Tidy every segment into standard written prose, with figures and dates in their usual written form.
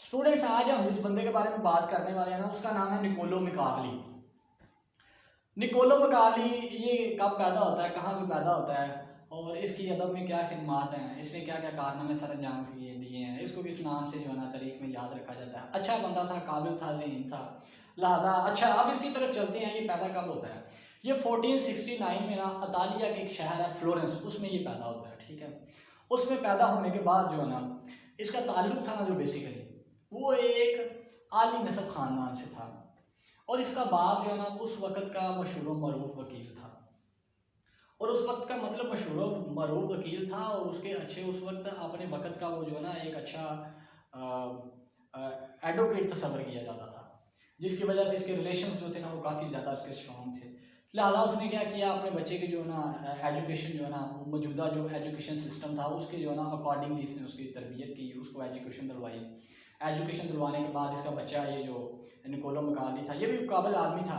Students, आज हम जिस बंदे के बारे में बात करने वाले हैं ना, उसका नाम है निकोलो मिकावली। निकोलो मिकावली ये कब पैदा होता है, कहाँ पे पैदा होता है और इसकी अदब में क्या खिदमात हैं, इसने क्या क्या कारनामे सर अंजाम दिए हैं, इसको किस नाम से जो है ना तारीख में याद रखा जाता है। अच्छा बंदा था, काबिल था, ज़हीन था, लिहाजा अच्छा अब इसकी तरफ चलते हैं। ये पैदा कब होता है? ये 1469 में ना अतालिया के एक शहर है फ्लोरेंस, उसमें ये पैदा होता है। ठीक है, उसमें पैदा होने के बाद जो है ना इसका ताल्लुक था ना जो बेसिकली वो एक आली नस्ब ख़ानदान से था। और इसका बाप जो है ना उस वक़्त का मशहूर मरूफ वकील था। और उस वक्त का मतलब मशहूर मरूफ वकील था और उसके अच्छे उस वक्त अपने वक़्त का वो जो है ना एक अच्छा एडवोकेट तस्वर किया जाता था, जिसकी वजह से इसके रिलेशन जो थे ना वो काफ़ी ज़्यादा उसके स्ट्रॉन्ग थे। लिहाजा उसने क्या किया, अपने बच्चे के जो है ना एजुकेशन जो है ना मौजूदा जो एजुकेशन सिस्टम था उसके जो है ना अकॉर्डिंगली इसने उसकी तरबियत की, उसको एजुकेशन दिलवाई। एजुकेशन दिलवाने के बाद इसका बच्चा ये जो निकोलो मिकावली था, ये भी काबिल आदमी था।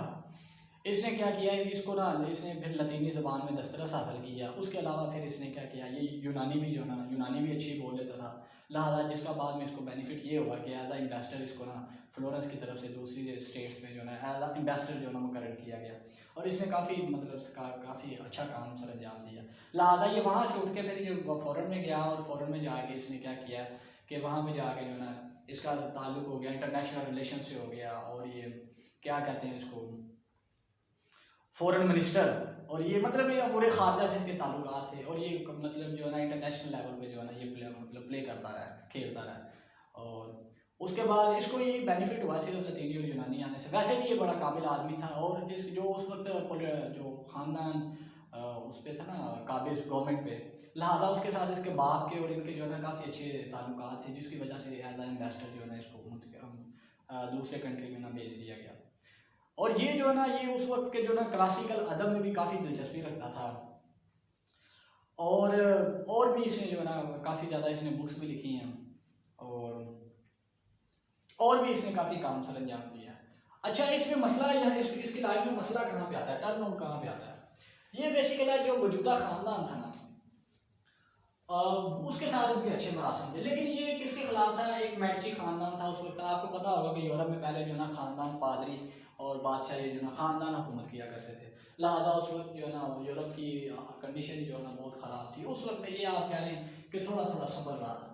इसने क्या किया, इसको ना इसने फिर लतीनी ज़बान में दस्तरस हासिल किया। उसके अलावा फिर इसने क्या किया, ये यूनानी भी जो ना यूनानी भी अच्छी बोल लेता था। लिहाजा जिसका बाद में इसको बेनिफिट ये हुआ कि एज आ इन्वेस्टर इसको ना फ्लोरेंस की तरफ से दूसरी स्टेट्स में जो ना एज आ इन्वेस्टर जो ना मुकर्रर किया गया। और इसने काफ़ी मतलब काफ़ी अच्छा काम सर अंजाम दिया। लिहाजा ये वहाँ से उठ के फिर ये फ़ॉरेन में गया और फ़ॉरेन में जाके इसने क्या किया कि वहाँ पर जाके जो ना इसका ताल्लुक हो गया इंटरनेशनल रिलेशन से हो गया। और ये क्या कहते हैं इसको फॉरेन मिनिस्टर। और ये मतलब ये पूरे खारजा से इसके ताल्लुकात थे। और ये मतलब जो है ना इंटरनेशनल लेवल पे जो है ना ये प्ले करता रहा है, खेलता रहा है। और उसके बाद इसको ये बेनिफिट हुआ सिर्फ लतीनी और यूनानी आने से। वैसे भी ये बड़ा काबिल आदमी था और इस जो उस वक्त जो ख़ानदान उस पर था ना काबिल गवर्नमेंट पे, लिहाजा उसके साथ इसके बाप के और इनके जो है ना काफ़ी अच्छे ताल्लुकात थे, जिसकी वजह से एज आ इन्वेस्टर जो है ना इसको दूसरे कंट्री में ना भेज दिया गया। और ये जो है ना ये उस वक्त के जो ना क्लासिकल अदब में भी काफ़ी दिलचस्पी रखता था। और भी इसने जो है ना काफ़ी ज़्यादा इसने बुक्स भी लिखी हैं और भी इसने काफ़ी काम सर अंजाम दिया। अच्छा, इसमें मसला यहाँ इसकी लाइफ में मसला कहाँ पे आता है, टर्न कहाँ पे आता है? ये बेसिकली जो मौजूदा ख़ानदान था ना उसके साथ इसके अच्छे मरासम थे, लेकिन ये किसके खिलाफ था? एक मेडिची ख़ानदान था उस वक्त। आपको पता होगा कि यूरोप में पहले जो है ना ख़ानदान पादरी और बादशाह ये जो ना ख़ानदान हुकूमत किया करते थे। लिहाजा उस वक्त जो है ना यूरोप की कंडीशन जो है ना बहुत ख़राब थी। उस वक्त ये आप कह लें कि थोड़ा थोड़ा संभल रहा था।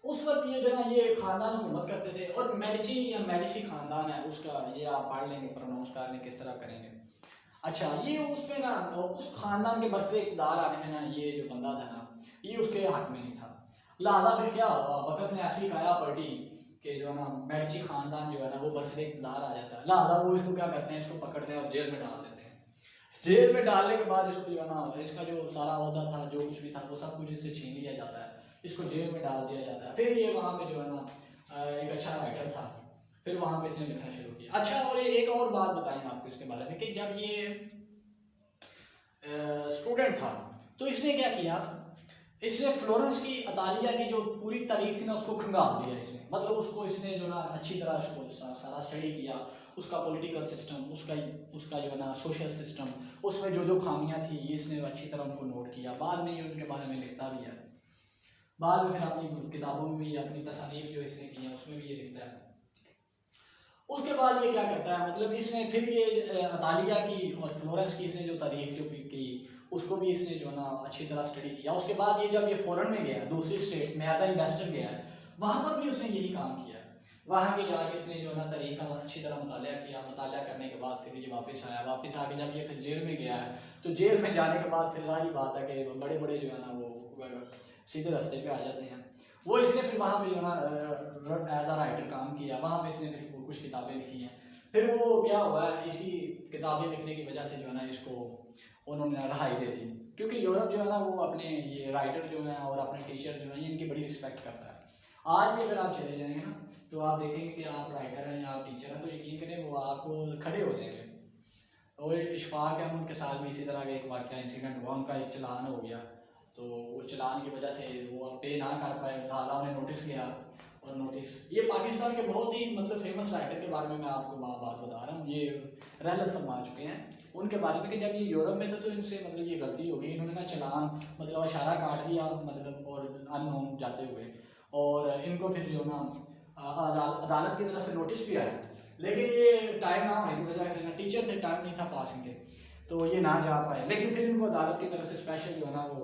उस वक्त ये जो है ना ये ख़ानदान हुकूमत करते थे। और मेडिची या मेडिसी ख़ानदान है उसका, ये आप पढ़ लेंगे, प्रोनाउंस कर लें किस तरह करेंगे। अच्छा, ये उसमें ना उस ख़ानदान के बरसे इक़्तिदार आने में ना ये जो बंदा था ना ये उसके हक़ में नहीं था। लिहाजा फिर क्या हुआ, वक़्त ने ऐसी काया पलटी कि जो है ना मेडिची ख़ानदान जो है ना वो बरसे इक़्तिदार आ जाता है। लिहाजा वो इसको क्या करते हैं, इसको पकड़ते हैं और जेल में डाल देते हैं। जेल में डालने के बाद इसको जो है ना इसका जो सारा ओहदा था, जो कुछ भी था, वो सब कुछ इससे छीन लिया जाता है, इसको जेल में डाल दिया जाता है। फिर ये वहाँ पे जो है ना एक अच्छा राइटर था, फिर वहाँ पे इसने लिखना शुरू किया। अच्छा, और एक और बात बताएं आपको इसके बारे में कि जब ये स्टूडेंट था तो इसने क्या किया, इसने फ्लोरेंस की अतालिया की जो पूरी तारीख थी ना उसको खंगाल दिया इसने। मतलब उसको इसने जो ना अच्छी तरह उसको सारा स्टडी किया, उसका पॉलिटिकल सिस्टम, उसका जो है ना सोशल सिस्टम, उसमें जो जो खामियां थी इसने अच्छी तरह उनको नोट किया। बाद में ये उनके बारे में लिखता भी है, बाद में फिर अपनी किताबों में भी, अपनी तसानीफ जो इसने की है उसमें भी ये लिखता है। उसके बाद ये क्या करता है, मतलब इसने फिर ये अतालिया की और फ्लोरेंस की इसने जो तारीख जो की उसको भी इसने जो ना अच्छी तरह स्टडी किया। उसके बाद ये जब ये फ़ॉरेन में गया, दूसरी स्टेट्स में एज आ इन्वेस्टर गया, वहाँ पर भी उसने यही काम किया। वहाँ के जाके इसने जो ना तारीख का अच्छी तरह मुताला किया। मुताला करने के बाद फिर ये वापस आया। वापस आके जब ये फिर जेल में गया है तो जेल में जाने के बाद फिर जाहिर बात है कि बड़े बड़े जो है ना वो सीधे रास्ते पे आ जाते हैं। वो इसने फिर वहाँ पे जो ना एज आ राइटर काम किया, वहाँ पे इसने फिर कुछ किताबें लिखी हैं। फिर वो क्या हुआ है, इसी किताबें लिखने की वजह से जो है ना इसको उन्होंने रहाई दे दी, क्योंकि यूरोप जो है ना वो अपने ये राइटर जो है और अपने टीचर जो है ये इनकी बड़ी रिस्पेक्ट करता है। आज भी अगर आप चले जाएंगे ना तो आप देखेंगे कि आप राइटर हैं या आप टीचर हैं तो यकीन करें वो आपको खड़े हो जाएंगे। और इशफाक अहमद के साथ भी इसी तरह का एक वाक़या इंसिडेंट हुआ। उनका एक चलान हो गया तो उस चलान की वजह से वो पे ना कर पाए, लिहाजा उन्हें नोटिस किया। और नोटिस ये पाकिस्तान के बहुत ही मतलब फेमस राइटर के बारे में मैं आपको बात बता रहा हूँ, ये रहलत फरमा चुके हैं उनके बारे में कि जब ये यूरोप में थे तो इनसे मतलब ये गलती हो गई, इन्होंने ना चलान मतलब इशारा काट दिया मतलब और अननोन जाते हुए, और इनको फिर जो ना अदालत की तरफ से नोटिस भी आया, लेकिन ये टाइम ना होने की वजह से ना, टीचर थे, टाइम नहीं था पासिंग के, तो ये ना जा पाए। लेकिन फिर इनको अदालत की तरफ से स्पेशल जो है ना वो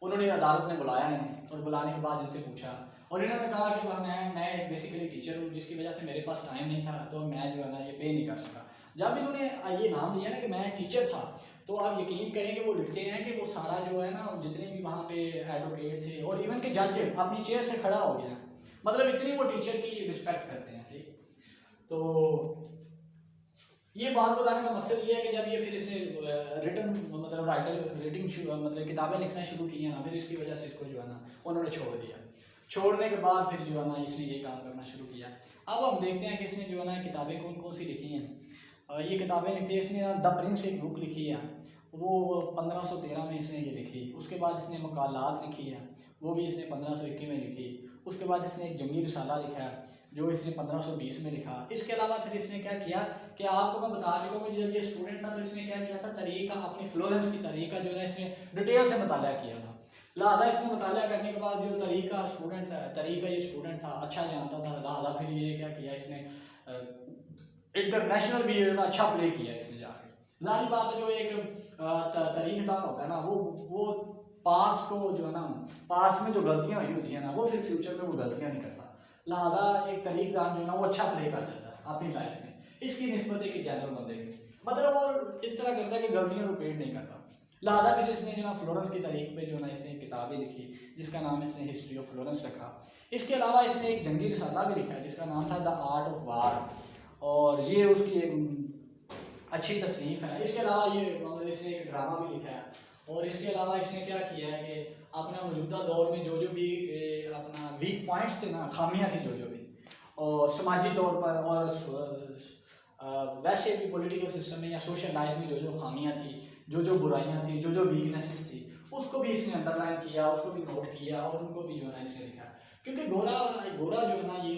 उन्होंने, अदालत ने बुलाया इन्हें, और बुलाने के बाद इनसे पूछा, और इन्होंने कहा कि मैं एक बेसिकली टीचर हूँ, जिसकी वजह से मेरे पास टाइम नहीं था, तो मैं जो है ना ये पे नहीं कर सका। जब इन्होंने ये नाम लिया ना कि मैं टीचर था, तो आप यकीन करेंगे वो लिखते हैं कि वो सारा जो है ना, जितने भी वहाँ पे एडवोकेट थे और इवन के जज अपनी चेयर से खड़ा हो गया, मतलब इतनी वो टीचर की रिस्पेक्ट करते हैं। ठीक, तो ये बात बताने का मकसद ये है कि जब ये फिर इसे रिटर्न मतलब राइटिंग मतलब किताबें लिखना शुरू की है ना, फिर इसकी वजह से इसको जो है ना उन्होंने छोड़ दिया। छोड़ने के बाद फिर जो है ना इसने ये काम करना शुरू किया। अब हम देखते हैं कि इसने जो है ना किताबें कौन कौन सी लिखी हैं। ये किताबें लिखी है इसने, द प्रिंस एक बुक लिखी है, वो 1513 में इसने ये लिखी। उसके बाद इसने मकालात लिखी है, वो भी इसने 1521 में लिखी। उसके बाद इसने एक जंगी रिसाला लिखा है, जो इसने 1520 में लिखा। इसके अलावा फिर इसने क्या किया कि आपको मैं बता चुका हूँ, जब ये स्टूडेंट था तो इसने क्या किया था, तरीका अपनी फ्लोरेंस की तरीका जो है इसने डिटेल से मुताला किया था। लिहाजा इसने मुताला करने के बाद जो तरीका ये स्टूडेंट था अच्छा जानता था, लिहाजा फिर ये क्या किया इसने, इंटरनेशनल भी अच्छा प्ले किया इसने जाके। जाहिर बात है, जो एक तरीक़ेदार होता है ना, वो पास्ट को जो है ना, पास्ट में जो गलतियाँ हुई होती हैं ना, वो फिर फ्यूचर में वो गलतियाँ नहीं करता। लिहाजा एक तरीक़ेदार जो है ना वो अच्छा प्ले कर देता है अपनी लाइफ में, इसकी निस्बत एक जनरल बंदे की, मतलब वो इस तरह करता है कि गलतियाँ रिपीट नहीं करता। लिहाजा फिर इसने जो ना फ्लोरेंस की तारीख पे जो ना इसने किताबें लिखी, जिसका नाम इसने हिस्ट्री ऑफ फ्लोरेंस रखा। इसके अलावा इसने एक जंगी रिसाला भी लिखा है, जिसका नाम था द आर्ट ऑफ वार, और ये उसकी एक अच्छी तसनीफ़ है। इसके अलावा ये इसने एक ड्रामा भी लिखा है, और इसके अलावा इसने क्या किया है कि अपना मौजूदा दौर में जो भी अपना वीक पॉइंट्स थे ना, खामियां थी जो भी, और समाजी तौर पर और वैसे भी पॉलिटिकल सिस्टम में या सोशल लाइफ में जो खामियां थी, जो बुराइयां थी, जो वीकनेसेस थी, उसको भी इसने अंडरलाइन किया, उसको भी नोट किया, और उनको भी जो है ना इसने लिखा। क्योंकि गोरा जो है ना ये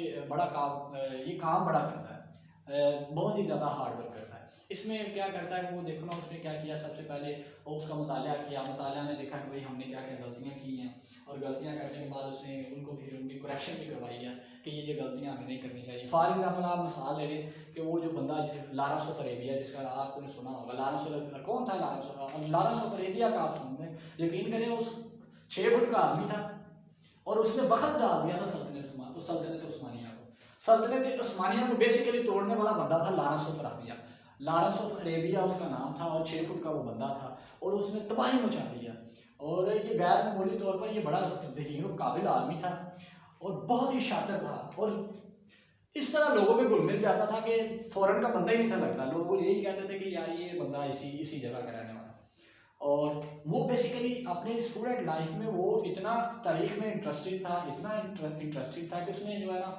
काम बड़ा करता है, बहुत ही ज़्यादा हार्ड वर्क करता है। इसमें क्या करता है वो देखो ना, उसने क्या किया, सबसे पहले वो उसका मुताला किया, मुताला में देखा कि भाई हमने क्या क्या गलतियाँ की हैं, और गलतियाँ करने के बाद उसने उनको फिर उनकी करेक्शन भी करवाई है कि ये गलतियाँ हमें नहीं करनी चाहिए। फॉर एग्जाम्पल आप मिसाल ले लें कि वो जो बंदा लॉरेंस ऑफ अरेबिया, जिसका आपने सुना होगा, कौन था लॉरेंस ऑफ अरेबिया का आप सुनते, यकीन करें उस 6 फुट का आदमी था, और उसने वक्त डाल दिया था सल्तनत उस्मानिया को बेसिकली तोड़ने वाला बंदा था लॉरेंस ऑफ अरेबिया उसका नाम था, और 6 फुट का वो बंदा था, और उसने तबाही मचा दिया। और ये गैर मामूली तौर पर ये बड़ा ज़हीन और काबिल आदमी था, और बहुत ही शातिर था, और इस तरह लोगों में घुल मिल जाता था कि फ़ौरन का बंदा ही नहीं था लगता। लोग यही कहते थे कि यार ये बंदा इसी जगह का रहने वाला। और वो बेसिकली अपने स्टूडेंट लाइफ में वो इतना तारीख में इंटरेस्टेड था कि उसने जो है ना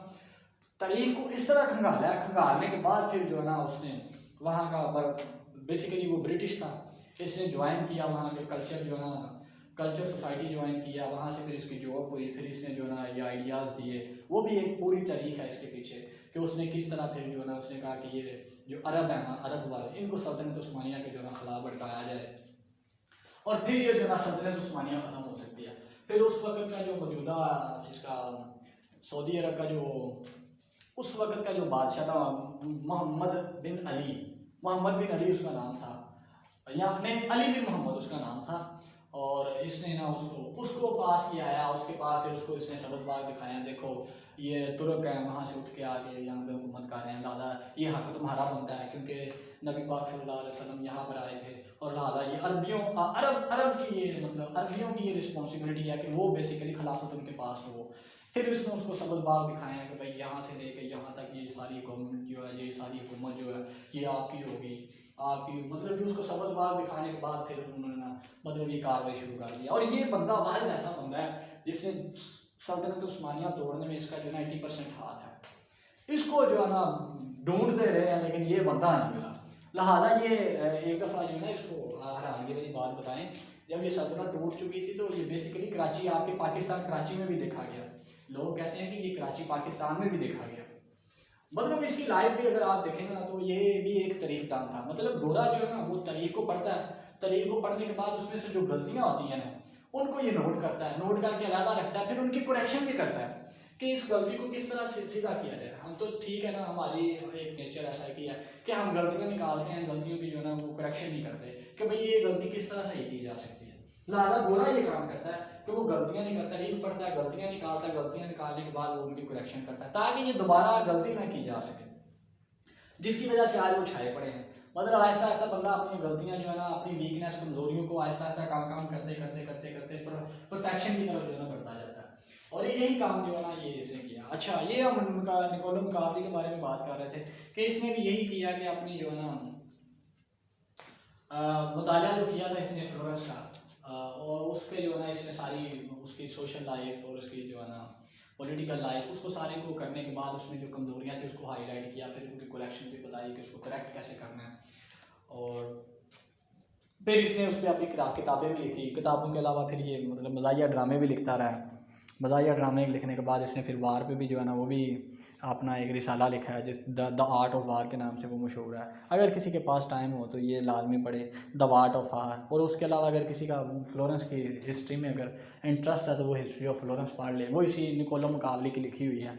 तारीख को इस तरह खंगालने के बाद फिर जो है ना उसने वहाँ का बेसिकली वो ब्रिटिश था, इसने ज्वाइन किया वहाँ के कल्चर जो है ना, कल्चर सोसाइटी ज्वाइन किया, वहाँ से फिर इसकी जॉब हुई, फिर इसने जो है ना ये आइडियाज़ दिए। वो भी एक पूरी तारीख है इसके पीछे कि उसने किस तरह फिर जो है ना उसने कहा कि ये जो अरब है ना, अरब वाले, इनको सल्तनत उस्मानिया के जो है ना खिलाफ भड़काया जाए, और फिर ये जो ना सल्तनत उस्मानिया ख़त्म हो सकती है। फिर उस वक्त का जो मौजूदा इसका सऊदी अरब का जो उस वक्त का जो बादशाह था मोहम्मद बिन अली उसका नाम था, या नहीं अली बिन मोहम्मद उसका नाम था, और इसने ना उसको पास किया आया। उसके बाद फिर उसको इसने सबक बाग दिखाया, देखो ये तुर्क है, वहाँ से उठ के आके यहाँ पे हुकूमत कर रहे हैं, लिहाजा ये हक तुम्हारा बनता है, क्योंकि नबी पाक सल्लल्लाहु अलैहि वसल्लम यहाँ पर आए थे, और लिहाजा ये अरब की ये मतलब अरबियों की ये रिस्पॉन्सिबिलिटी है कि वो बेसिकली खिलाफत उनके पास हो। फिर उसने उसको सबक बाग दिखाया कि भाई यहाँ से लेकर यहाँ तक ये सारी गवर्नमेंट जो है, ये सारी हुकूमत जो है ये आपकी होगी, आपकी मतलब कि उसको सबक बाग दिखाने के बाद फिर उन्होंने ना मतलब ये कार्रवाई शुरू कर दी। और ये बंदा वाहिद ऐसा बंदा है जिसने सल्तनत उस्मानिया तोड़ने में इसका जो 90% हाथ है। इसको जो है ना ढूंढते रहे हैं, लेकिन ये बंदा नहीं मिला। लिहाजा ये एक दफ़ा जो है ना इसको हैरानगी वाली बात बताएं, जब ये सल्तनत टूट चुकी थी तो ये बेसिकली कराची, आपके पाकिस्तान कराची में भी देखा गया। लोग कहते हैं कि ये कराची पाकिस्तान में भी देखा गया। मतलब इसकी लाइफ भी अगर आप देखेंगे ना तो ये भी एक तरीक़दान था। मतलब गोरा जो है ना वो तरीक़ को पढ़ता है, तरीक़ को पढ़ने के बाद उसमें से जो गलतियाँ होती हैं ना उनको ये नोट करता है, नोट करके अलग रखता है, फिर उनकी करेक्शन भी करता है कि इस गलती को किस तरह से सीधा किया जाए। हम तो ठीक है ना, हमारी एक नेचर ऐसा है कि हम गलतियाँ निकालते हैं, गलतियों की जो है ना वो करेक्शन नहीं करते कि भाई ये गलती किस तरह सही की जा सकती है। लिहाजा गोरा ये काम करता है कि वो गलतियाँ निकालता, तारीफ पढ़ता है, गलतियाँ निकालता है, गलतियाँ निकालने के बाद वो उनकी करेक्शन करता है ताकि ये दोबारा गलती ना की जा सके, जिसकी वजह से आज वो छाए पड़े हैं। मतलब आहिस्ता आहिस्ता बंदा अपनी गलतियां जो है ना, अपनी वीकनेस कमजोरियों को आहिस्ता आहिस्ता काम करते करते करते करते परफेक्शन की तरफ जो है ना बढ़ता जाता है। और यही काम जो है ना ये इसने किया। अच्छा, ये हम निकोलो मुकाबले के बारे में बात कर रहे थे कि इसने भी यही किया कि अपनी जो है ना मुताला जो किया था इसने फ्लोरेंस का, और उसके जो है ना इसने सारी उसकी सोशल लाइफ और उसकी जो है ना पॉलिटिकल लाइफ उसको सारे को करने के बाद उसमें जो कमजोरियाँ थी उसको हाईलाइट किया, फिर उनकी करेक्शन भी बताई कि उसको करेक्ट कैसे करना है। और फिर इसने उस पर अपनी किताबें भी लिखी। किताबों के अलावा फिर ये मतलब मज़ाहिया ड्रामे भी लिखता रहा। मज़ाहिया ड्रामे लिखने के बाद इसने फिर वार पे भी जो है ना वो भी अपना एक रिसाला लिखा है, जिस द आर्ट ऑफ वार के नाम से वो मशहूर है। अगर किसी के पास टाइम हो तो ये लाजमी पढ़े, द आर्ट ऑफ वार। और उसके अलावा अगर किसी का फ्लोरेंस की हिस्ट्री में अगर इंटरेस्ट है तो वो हिस्ट्री ऑफ फ्लोरेंस पढ़ ले, वो इसी निकोलो मुकाबले की लिखी हुई है।